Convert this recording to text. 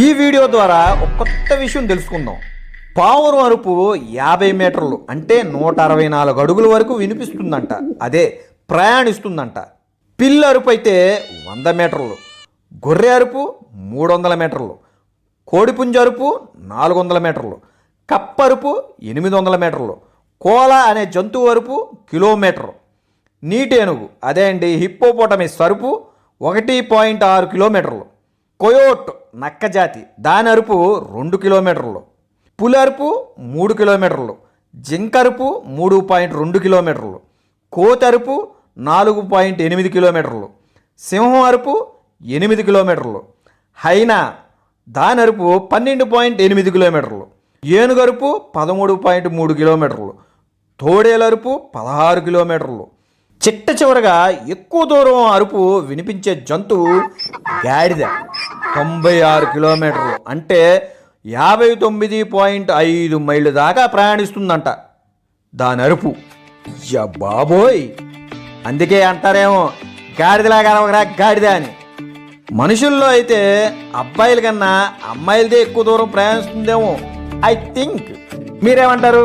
ఈ వీడియో ద్వారా ఒక కొత్త విషయం తెలుసుకుందాం. పావురం అరుపు 50 మీటర్లు అంటే 164 అడుగుల వరకు వినిపిస్తుందంట. అదే ప్రయాణిస్తుందంట. పిల్లి అరుపు అయితే 100 మీటర్లు, గొర్రె అరుపు 300 మీటర్లు, కోడిపుంజ అరుపు 400 మీటర్లు, కప్ప అరుపు 800 మీటర్లు, కోల అనే జంతువు అరుపు కిలోమీటరు, నీటి ఏనుగు అదే అండి హిప్పోపోటమిస్ అరుపు 1.6 కిలోమీటర్లు, కొయోట్ నక్క జాతి దాని అరుపు 2 కిలోమీటర్లు, పులి అరుపు 3 కిలోమీటర్లు, జింక అరుపు 3.2 కిలోమీటర్లు, కోతి అరుపు 4.8 కిలోమీటర్లు, సింహం అరుపు 8 కిలోమీటర్లు, హైనా దాని అరుపు 12.8 కిలోమీటర్లు, ఏనుగు అరుపు 13.3 కిలోమీటర్లు, తోడేలు అరుపు 16 కిలోమీటర్లు. చిట్ట చివరగా ఎక్కువ దూరం అరుపు వినిపించే జంతువు గాడిద 96 కిలోమీటర్లు అంటే 59.5 మైళ్ళు దాకా ప్రయాణిస్తుందంట దాని అరుపు. యా బాబోయ్, అందుకే అంటారేమో గాడిదలాగా అరవగరా గాడిద అని. మనుషుల్లో అయితే అబ్బాయిల కన్నా అమ్మాయిలదే ఎక్కువ దూరం ప్రయాణిస్తుందేమో ఐ థింక్. మీరేమంటారు?